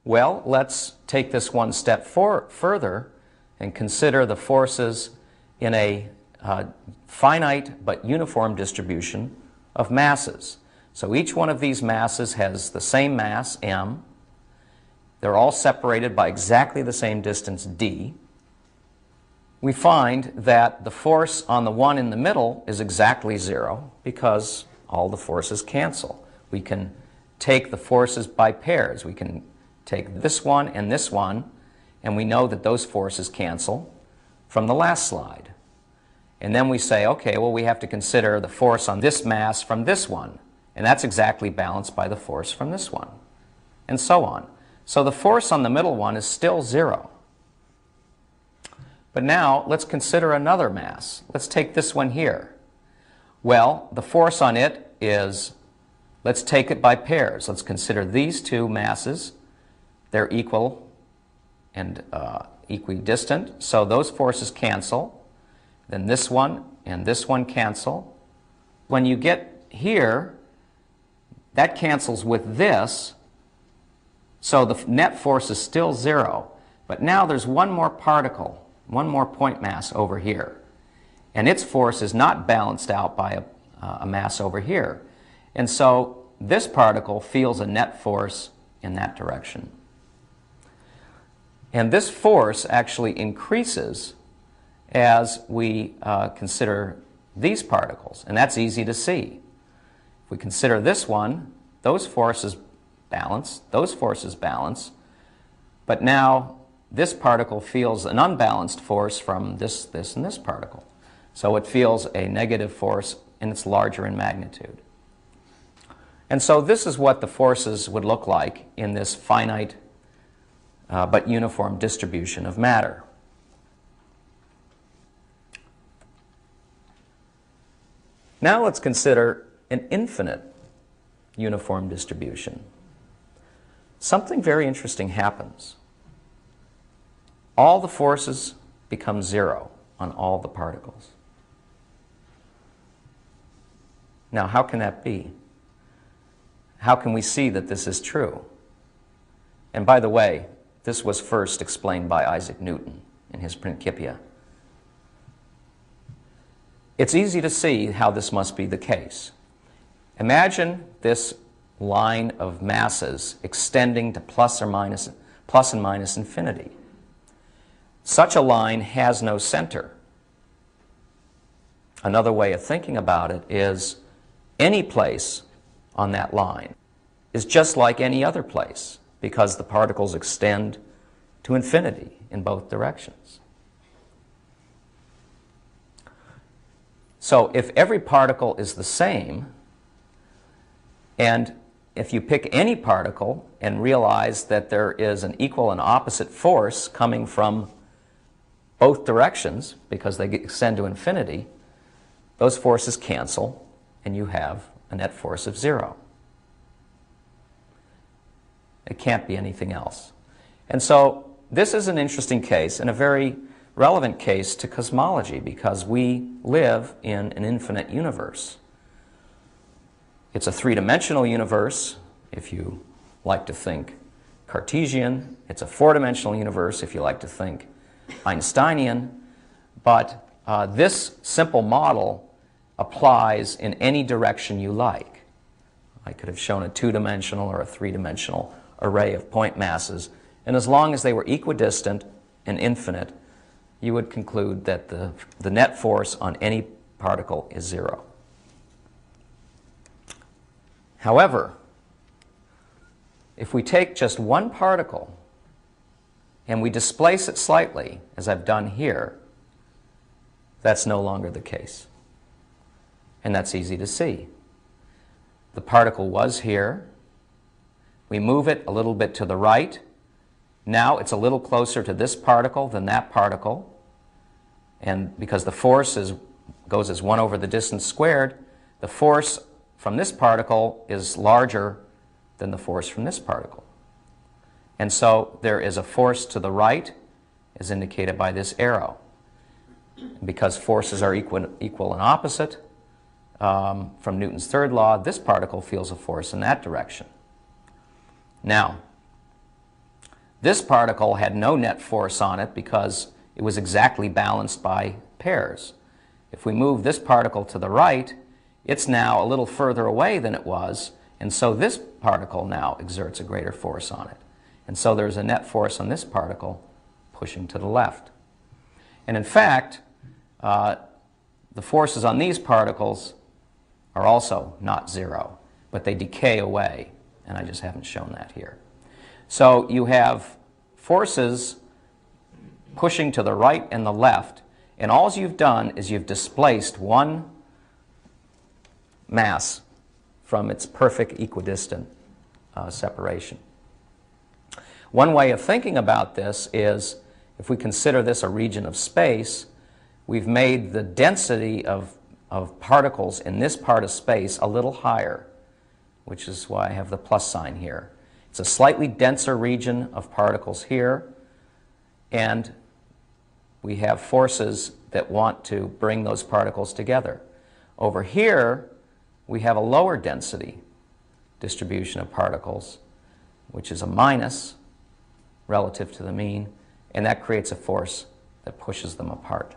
Well, let's take this one step further and consider the forces in a finite but uniform distribution of masses. So each one of these masses has the same mass, m. They're all separated by exactly the same distance, d. We find that the force on the one in the middle is exactly 0 because all the forces cancel. We can take the forces by pairs. We can take this one, and we know that those forces cancel from the last slide. And then we say, okay, well, we have to consider the force on this mass from this one, and that's exactly balanced by the force from this one, and so on. So the force on the middle one is still 0. But now let's consider another mass. Let's take this one here. Well, the force on it is, let's take it by pairs. Let's consider these two masses. They're equal and equidistant, so those forces cancel. Then this one and this one cancel. When you get here, that cancels with this, so the net force is still 0. But now there's one more particle, one more point mass over here, and its force is not balanced out by a mass over here. And so this particle feels a net force in that direction. And this force actually increases as we consider these particles, and that's easy to see. If we consider this one, those forces balance, those forces balance, but now this particle feels an unbalanced force from this, and this particle. So it feels a negative force, and it's larger in magnitude. And so this is what the forces would look like in this finite but uniform distribution of matter. Now let's consider an infinite uniform distribution. Something very interesting happens. All the forces become 0 on all the particles. Now, how can that be? How can we see that this is true? And by the way, this was first explained by Isaac Newton in his Principia. It's easy to see how this must be the case. Imagine this line of masses extending to plus and minus infinity. Such a line has no center. Another way of thinking about it is any place on that line is just like any other place because the particles extend to infinity in both directions. So if every particle is the same, and if you pick any particle and realize that there is an equal and opposite force coming from both directions because they extend to infinity, those forces cancel and you have a net force of 0. It can't be anything else. And so this is an interesting case and a very relevant case to cosmology because we live in an infinite universe. It's a three-dimensional universe if you like to think Cartesian. It's a four-dimensional universe if you like to think Einsteinian. But this simple model applies in any direction you like. I could have shown a two-dimensional or a three-dimensional array of point masses, and as long as they were equidistant and infinite, you would conclude that the net force on any particle is 0. However, if we take just one particle and we displace it slightly, as I've done here, that's no longer the case. And that's easy to see. The particle was here. We move it a little bit to the right. Now it's a little closer to this particle than that particle. And because the force goes as 1 over the distance squared, the force from this particle is larger than the force from this particle. And so there is a force to the right, as indicated by this arrow. And because forces are equal and opposite, from Newton's third law, this particle feels a force in that direction. Now, This particle had no net force on it because it was exactly balanced by pairs. If we move this particle to the right, it's now a little further away than it was, and so this particle now exerts a greater force on it. And so there's a net force on this particle pushing to the left. And in fact, the forces on these particles are also not zero, but they decay away, and I just haven't shown that here. So you have forces pushing to the right and the left, and all you've done is you've displaced one mass from its perfect equidistant separation. One way of thinking about this is, if we consider this a region of space, we've made the density of particles in this part of space a little higher, which is why I have the plus sign here. It's a slightly denser region of particles here, and we have forces that want to bring those particles together. Over here, we have a lower density distribution of particles, which is a minus relative to the mean, and that creates a force that pushes them apart.